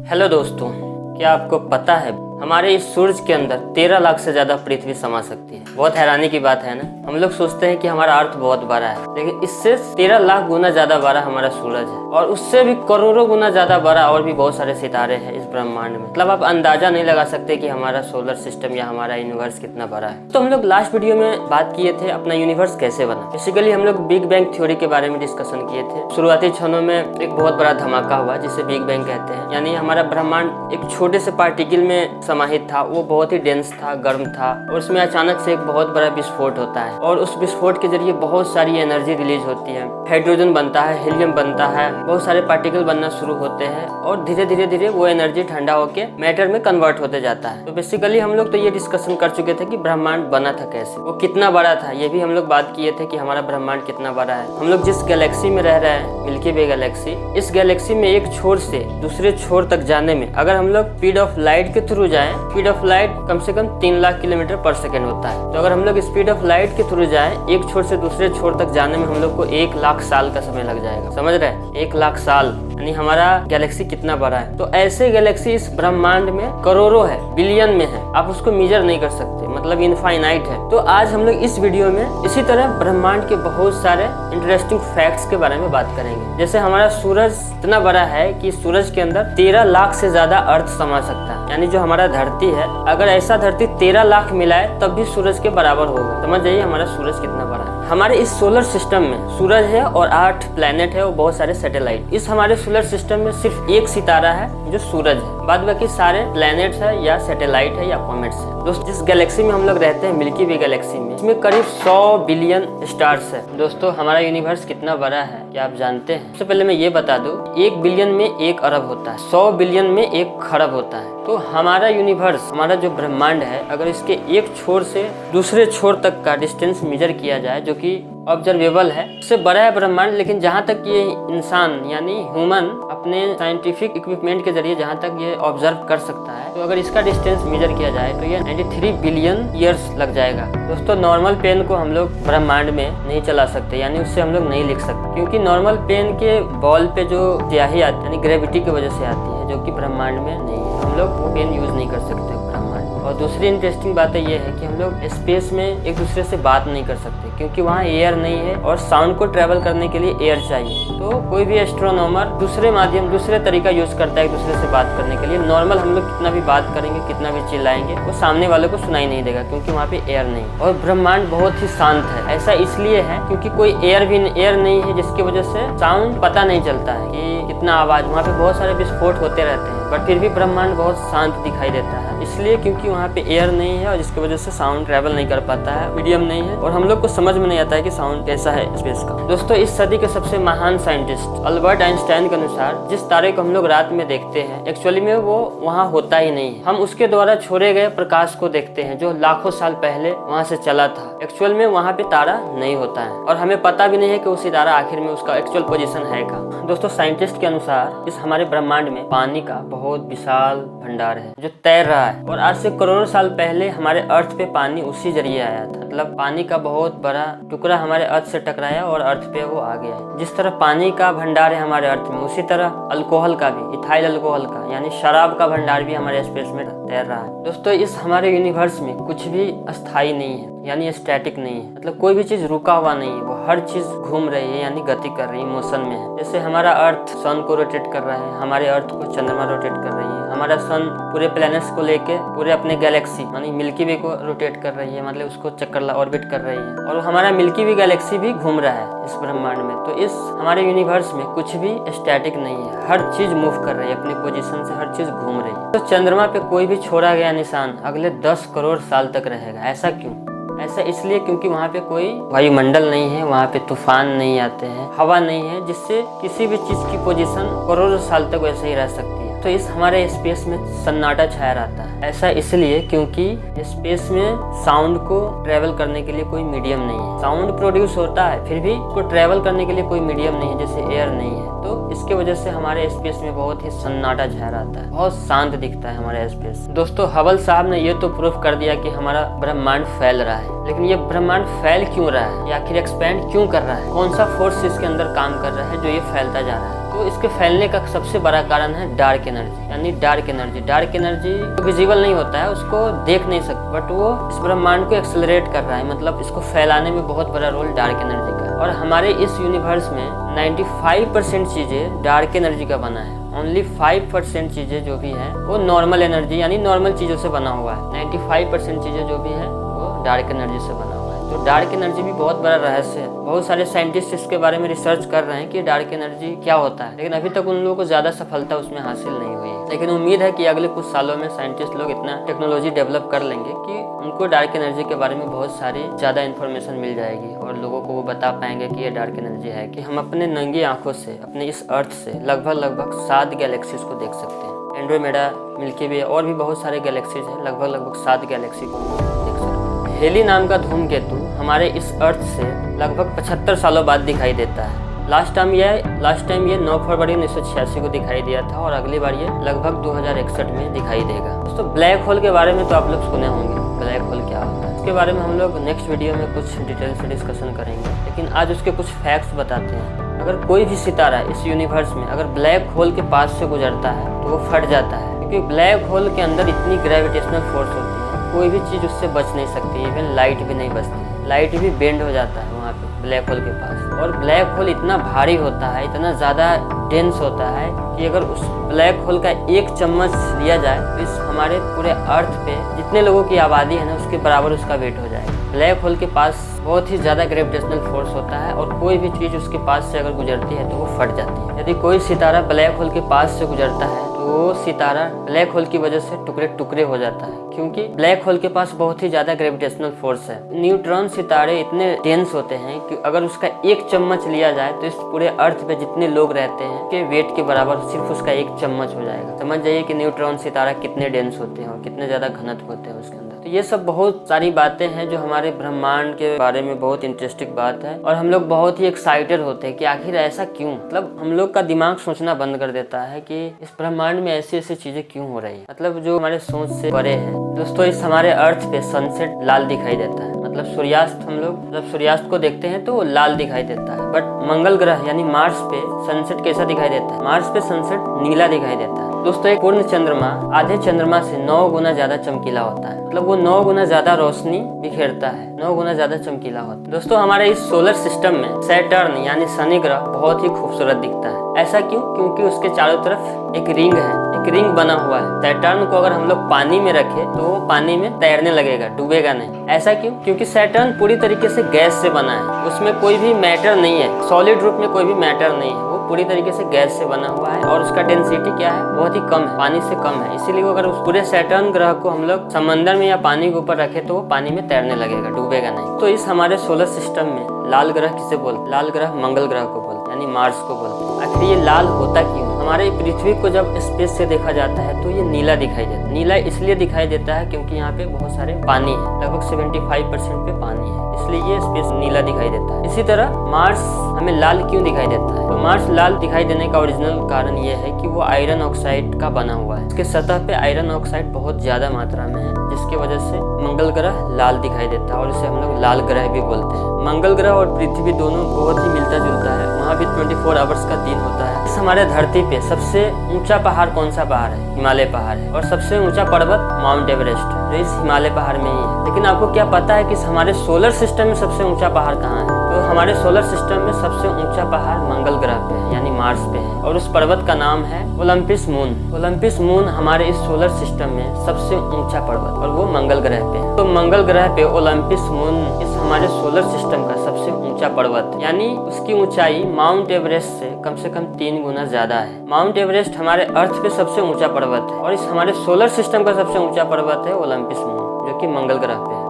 Hello दोस्तों, क्या आपको पता है हमारे इस सूरज के अंदर 13 लाख से ज़्यादा पृथ्वी समा सकती है। बहुत हैरानी की बात है ना। हम लोग सोचते हैं कि हमारा अर्थ बहुत बड़ा है, लेकिन इससे 13 लाख गुना ज़्यादा बड़ा हमारा सूरज है और उससे भी करोड़ों गुना ज़्यादा बड़ा और भी बहुत सारे सितारे हैं इस ब्रह्मांड में। मतलब आप अंदाजा नहीं लगा सकते कि हमारा सोलर सिस्टम या हमारा यूनिवर्स कितना बड़ा है। तो हम लोग लास्ट वीडियो में बात किए थे अपना यूनिवर्स कैसे बना। बेसिकली हम लोग बिग बैंग थ्योरी के बारे में डिस्कशन किए थे। शुरुआती क्षणों में एक बहुत बड़ा धमाका हुआ जिसे बिग बैंग कहते हैं, यानी हमारा ब्रह्मांड एक छोटे से पार्टिकल में समाहित था। वो बहुत ही डेंस था, गर्म था और उसमें अचानक से एक बहुत बड़ा विस्फोट होता है और उस विस्फोट के जरिए बहुत सारी एनर्जी रिलीज होती है। हाइड्रोजन बनता है, हीलियम बनता है, बहुत सारे पार्टिकल बनना शुरू होते हैं और धीरे धीरे वो एनर्जी ठंडा होकर मैटर में कन्वर्ट होते जाता है। तो बेसिकली हम लोग तो ये डिस्कशन कर चुके थे कि ब्रह्मांड बना था कैसे, वो कितना बड़ा था, ये भी हम लोग बात किए थे कि हमारा ब्रह्मांड कितना बड़ा है। हम लोग जिस गैलेक्सी में रह रहे हैं, मिल्की वे गैलेक्सी, इस गैलेक्सी में एक छोर से दूसरे छोर तक जाने में अगर हम लोग स्पीड ऑफ लाइट के थ्रू जाएं, स्पीड ऑफ लाइट कम से कम 3 लाख किलोमीटर पर सेकेंड होता है। तो अगर हम लोग स्पीड ऑफ लाइट के थ्रू जाएं, एक छोर से दूसरे छोर तक जाने में हम लोग को 1 लाख साल का समय लग जाएगा। समझ रहे हैं? 1 लाख साल, यानी हमारा गैलेक्सी कितना बड़ा है। तो ऐसे गैलेक्सी इस ब्रह्मांड में करोड़ों है, बिलियन में है। आप उसको मेजर नहीं कर सकते, मतलब इनफाइनाइट है। तो आज हम लोग इस वीडियो में इसी तरह ब्रह्मांड के बहुत सारे इंटरेस्टिंग फैक्ट्स के बारे में बात करेंगे। जैसे हमारा सूरज इतना बड़ा है कि सूरज के अंदर 13 लाख से ज्यादा अर्थ समा सकता है, यानी जो हमारा धरती है, अगर ऐसा धरती 13 लाख मिलाए तब भी सूरज के बराबर होगा। समझ जाइए हमारा सूरज कितना बड़ा है। हमारे इस सोलर सिस्टम में सूरज है और 8 प्लैनेट है और बहुत सारे सैटेलाइट। इस हमारे सोलर सिस्टम में सिर्फ एक सितारा है जो सूरज है, बाद बाकी सारे प्लैनेट्स है या सैटेलाइट है या कॉमेट्स है। दोस्तों, जिस गैलेक्सी में हम लोग रहते हैं, मिल्की वे गैलेक्सी में, इसमें करीब 100 बिलियन स्टार्स है। दोस्तों, हमारा यूनिवर्स कितना बड़ा है क्या आप जानते हैं? सबसे पहले मैं ये बता दूं, 1 बिलियन में 1 अरब होता है, 100 बिलियन में 1 खरब होता है। तो हमारा यूनिवर्स, हमारा जो ब्रह्मांड है, अगर इसके एक छोर से दूसरे छोर तक का डिस्टेंस मेजर किया जाए, जो कि ऑब्जर्वेबल है, उससे बड़ा है ब्रह्मांड। लेकिन जहाँ तक ये इंसान यानी ह्यूमन अपने साइंटिफिक इक्विपमेंट के जरिए जहाँ तक ये ऑब्जर्व कर सकता है, तो अगर इसका डिस्टेंस मेजर किया जाए तो ये 93 बिलियन ईयर्स लग जाएगा। दोस्तों, नॉर्मल पेन को हम लोग ब्रह्मांड में नहीं चला सकते, यानी उससे हम लोग नहीं लिख सकते, क्योंकि नॉर्मल पेन के बॉल पे जो स्याही आती है, यानी ग्रेविटी की वजह से आती है, जो कि ब्रह्मांड में नहीं है। हम लोग वो पेन यूज नहीं कर सकते ब्रह्मांड। और दूसरी इंटरेस्टिंग बात ये है कि हम लोग स्पेस में एक दूसरे से बात नहीं कर सकते, क्योंकि वहाँ एयर नहीं है और साउंड को ट्रेवल करने के लिए एयर चाहिए। तो कोई भी एस्ट्रोनॉमर दूसरे तरीका यूज करता है एक दूसरे से बात करने के लिए। नॉर्मल हम लोग कितना भी बात करेंगे, कितना भी चिल्लाएंगे, वो सामने वाले को सुनाई नहीं देगा, क्योंकि वहाँ पे एयर नहीं। और ब्रह्मांड बहुत ही शांत है। ऐसा इसलिए है क्योंकि कोई एयर नहीं है, जिसकी वजह से साउंड पता नहीं चलता है कि कितना आवाज। वहाँ पे बहुत सारे विस्फोट होते रहते हैं, बट फिर भी ब्रह्मांड बहुत शांत दिखाई देता है, इसलिए क्योंकि वहाँ पे एयर नहीं है और जिसकी वजह से साउंड ट्रैवल नहीं कर पाता है, मीडियम नहीं है, और हम लोग को समझ में नहीं आता है कि साउंड कैसा है स्पेस का। दोस्तों, इस सदी के सबसे महान साइंटिस्ट अल्बर्ट आइंस्टाइन के अनुसार जिस तारे को हम लोग रात में देखते हैं, एक्चुअली में वो वहाँ होता ही नहीं है। हम उसके द्वारा छोड़े गए प्रकाश को देखते हैं, जो लाखों साल पहले वहाँ से चला था। एक्चुअल में वहाँ पे तारा नहीं होता है और हमें पता भी नहीं है कि वो सितारा आखिर में उसका एक्चुअल पोजीशन है का। दोस्तों, साइंटिस्ट के अनुसार इस हमारे ब्रह्मांड में पानी का बहुत विशाल भंडार है जो तैर रहा है, और आज से करोड़ों साल पहले हमारे अर्थ पे पानी उसी जरिए आया था। मतलब पानी का बहुत बड़ा टुकड़ा हमारे अर्थ से टकराया और अर्थ पे वो आ गया है। जिस तरह पानी का भंडार है हमारे अर्थ में, उसी तरह अल्कोहल का भी, इथाइल अल्कोहल का यानी शराब का भंडार भी हमारे स्पेस में तैर रहा है। दोस्तों, इस हमारे यूनिवर्स में कुछ भी अस्थायी नहीं है, यानी स्टैटिक नहीं है। मतलब कोई भी चीज रुका हुआ नहीं है, वो हर चीज घूम रही है, यानी गति कर रही है, मोशन में है। जैसे हमारा अर्थ सन को रोटेट कर रहा है, हमारे अर्थ को चंद्रमा रोटेट कर रही है, हमारा सन पूरे प्लैनेट्स को लेके पूरे अपने गैलेक्सी यानी मिल्की वे को रोटेट कर रही है, मतलब उसको चक्कर ऑर्बिट कर रही है, और हमारा मिल्की वे गैलेक्सी भी घूम रहा है इस ब्रह्मांड में। तो इस हमारे यूनिवर्स में कुछ भी स्टैटिक नहीं है, हर चीज मूव कर रही है अपनी पोजीशन से, हर चीज घूम रही है। तो चंद्रमा पे कोई भी छोड़ा गया निशान अगले 10 करोड़ साल तक रहेगा। ऐसा क्यों? ऐसा इसलिए क्योंकि वहाँ पे कोई वायुमंडल नहीं है, वहाँ पे तूफान नहीं आते हैं, हवा नहीं है, जिससे किसी भी चीज की पोजीशन करोड़ों साल तक वैसे ही रह सकती है। तो इस हमारे स्पेस में सन्नाटा छाया रहता है। ऐसा इसलिए क्योंकि स्पेस में साउंड को ट्रेवल करने के लिए कोई मीडियम नहीं है। साउंड प्रोड्यूस होता है, फिर भी उसको ट्रेवल करने के लिए कोई मीडियम नहीं है, जैसे एयर नहीं है। तो इसके वजह से हमारे स्पेस में बहुत ही सन्नाटा छाया रहता है, बहुत शांत दिखता है हमारा स्पेस। दोस्तों, हबल साहब ने ये तो प्रूफ कर दिया कि हमारा ब्रह्मांड फैल रहा है, लेकिन ये ब्रह्मांड फैल क्यों रहा है या आखिर एक्सपैंड क्यों कर रहा है? कौन सा फोर्स इसके अंदर काम कर रहा है जो ये फैलता जा रहा है? तो तो इसके फैलने का सबसे बड़ा कारण है डार्क एनर्जी, यानी dark energy. Dark energy visible नहीं होता है, उसको देख नहीं सकते, बट वो इस ब्रह्मांड को एक्सेलरेट कर रहा है, मतलब इसको फैलाने में बहुत बड़ा रोल डार्क एनर्जी का है। और हमारे इस यूनिवर्स में 95% चीजें डार्क एनर्जी का बना है। ओनली 5% चीजें जो भी है वो नॉर्मल एनर्जी यानी नॉर्मल चीजों से बना हुआ है। 95% चीजें जो भी है वो डार्क एनर्जी से बना हुआ है। तो डार्क एनर्जी भी बहुत बड़ा रहस्य है। बहुत सारे साइंटिस्ट इसके बारे में रिसर्च कर रहे हैं कि डार्क एनर्जी क्या होता है, लेकिन अभी तक उन लोगों को ज़्यादा सफलता उसमें हासिल नहीं हुई है। लेकिन उम्मीद है कि अगले कुछ सालों में साइंटिस्ट लोग इतना टेक्नोलॉजी डेवलप कर लेंगे कि उनको डार्क एनर्जी के बारे में बहुत सारी ज़्यादा इन्फॉर्मेशन मिल जाएगी और लोगों को वो बता पाएंगे कि ये डार्क एनर्जी है। कि हम अपने नंगी आंखों से अपने इस अर्थ से लगभग 7 गैलेक्सीज को देख सकते हैं। एंड्रोमेडा, मिल्की वे और भी बहुत सारे गैलेक्सीज हैं। लगभग 7 गैलेक्सी को देख सकते हैं। हेली नाम का धूमकेतु हमारे इस अर्थ से लगभग 75 सालों बाद दिखाई देता है। लास्ट टाइम ये 9 फरवरी 1986 को दिखाई दिया था और अगली बार ये लगभग 2061 में दिखाई देगा। दोस्तों, ब्लैक होल के बारे में तो आप लोग सुने होंगे, ब्लैक होल क्या होता है। इसके बारे में हम लोग नेक्स्ट वीडियो में कुछ डिटेल से डिस्कशन करेंगे, लेकिन आज उसके कुछ फैक्ट्स बताते हैं। अगर कोई भी सितारा इस यूनिवर्स में अगर ब्लैक होल के पास से गुजरता है तो वो फट जाता है, क्योंकि ब्लैक होल के अंदर इतनी ग्रेविटेशनल फोर्स होती है, कोई भी चीज़ उससे बच नहीं सकती। इवन लाइट भी नहीं बचती, लाइट भी बेंड हो जाता है वहाँ पे ब्लैक होल के पास। और ब्लैक होल इतना भारी होता है, इतना ज़्यादा डेंस होता है कि अगर उस ब्लैक होल का एक चम्मच लिया जाए तो इस हमारे पूरे अर्थ पे जितने लोगों की आबादी है ना उसके बराबर उसका वेट हो जाएगा। ब्लैक होल के पास बहुत ही ज़्यादा ग्रेविटेशनल फोर्स होता है और कोई भी चीज़ उसके पास से अगर गुजरती है तो वो फट जाती है। यदि कोई सितारा ब्लैक होल के पास से गुजरता है तो वो सितारा ब्लैक होल की वजह से टुकड़े टुकड़े हो जाता है, क्योंकि ब्लैक होल के पास बहुत ही ज़्यादा ग्रेविटेशनल फोर्स है। न्यूट्रॉन सितारे इतने डेंस होते हैं कि अगर उसका एक चम्मच लिया जाए तो इस पूरे अर्थ पे जितने लोग रहते हैं के वेट के बराबर सिर्फ उसका एक चम्मच हो जाएगा। समझ जाइए कि न्यूट्रॉन सितारा कितने डेंस होते हैं और कितने ज़्यादा घनत्व होते हैं उसके अंदर। तो ये सब बहुत सारी बातें हैं जो हमारे ब्रह्मांड के बारे में बहुत इंटरेस्टिंग बात है और हम लोग बहुत ही एक्साइटेड होते हैं कि आखिर ऐसा क्यों। मतलब हम लोग का दिमाग सोचना बंद कर देता है कि इस ब्रह्मांड में ऐसी ऐसी चीजें क्यों हो रही है, मतलब जो हमारे सोच से परे है। दोस्तों, इस हमारे अर्थ पे सनसेट लाल दिखाई देता है, मतलब सूर्यास्त हम लोग जब सूर्यास्त को देखते हैं तो वो लाल दिखाई देता है। बट मंगल ग्रह यानी मार्स पे सनसेट कैसा दिखाई देता है? मार्स पे सनसेट नीला दिखाई देता है। दोस्तों, एक पूर्ण चंद्रमा आधे चंद्रमा से 9 गुना ज्यादा चमकीला होता है, मतलब वो 9 गुना ज्यादा रोशनी बिखेरता है, 9 गुना ज्यादा चमकीला होता है। दोस्तों, हमारे इस सोलर सिस्टम में सैटर्न यानी शनि ग्रह बहुत ही खूबसूरत दिखता है। ऐसा क्यों? क्योंकि उसके चारों तरफ एक रिंग है, एक रिंग बना हुआ है। सैटर्न को अगर हम लोग पानी में रखें तो वो पानी में तैरने लगेगा, डूबेगा नहीं। ऐसा क्यों? क्योंकि सैटर्न पूरी तरीके से गैस से बना है, उसमें कोई भी मैटर नहीं है, सॉलिड रूप में कोई भी मैटर नहीं है, वो पूरी तरीके से गैस से बना हुआ है और उसका डेंसिटी क्या है? बहुत ही कम है, पानी से कम है। इसीलिए अगर उस पूरे सैटर्न ग्रह को हम लोग समंदर में या पानी के ऊपर रखे तो वो पानी में तैरने लगेगा, डूबेगा नहीं। तो इस हमारे सोलर सिस्टम में लाल ग्रह किसे बोलते? लाल ग्रह मंगल ग्रह को बोलते, यानी मार्स को बोलते हैं। आखिर ये लाल होता क्यों? हमारे पृथ्वी को जब स्पेस से देखा जाता है तो ये नीला दिखाई देता है। नीला इसलिए दिखाई देता है क्योंकि यहाँ पे बहुत सारे पानी है, लगभग 75% पे पानी है, इसलिए ये स्पेस नीला दिखाई देता है। इसी तरह मार्स हमें लाल क्यों दिखाई देता है? तो मार्स लाल दिखाई देने का ओरिजिनल कारण ये है कि वो आयरन ऑक्साइड का बना हुआ है। इसके सतह पे आयरन ऑक्साइड बहुत ज्यादा मात्रा में है, जिसकी वजह से मंगल ग्रह लाल दिखाई देता है और इसे हम लोग लाल ग्रह भी बोलते हैं। मंगल ग्रह और पृथ्वी दोनों बहुत ही मिलता जुलता है, वहाँ भी 24 आवर्स का दिन होता है। इस हमारे धरती पे सबसे ऊंचा पहाड़ कौन सा पहाड़ है? हिमालय पहाड़ है। और सबसे ऊंचा पर्वत माउंट एवरेस्ट जो इस हिमालय पहाड़ में ही है। लेकिन आपको क्या पता है कि हमारे सोलर सिस्टम में सबसे ऊंचा पहाड़ कहाँ है? तो हमारे सोलर सिस्टम में सबसे ऊंचा पहाड़ मंगल ग्रह पे है, यानी मार्स पे है, और उस पर्वत का नाम है ओलंपस मून। ओलंपस मून हमारे इस सोलर सिस्टम में सबसे ऊंचा पर्वत और वो मंगल ग्रह पे है। तो मंगल ग्रह पे ओलंपस मून इस हमारे सोलर सिस्टम का सबसे ऊंचा पर्वत, यानी उसकी ऊंचाई माउंट एवरेस्ट से कम 3 गुना ज्यादा है। माउंट एवरेस्ट हमारे अर्थ पे सबसे ऊंचा पर्वत है और इस हमारे सोलर सिस्टम का सबसे ऊंचा पर्वत है ओलंपस मून, जो कि मंगल ग्रह पे है।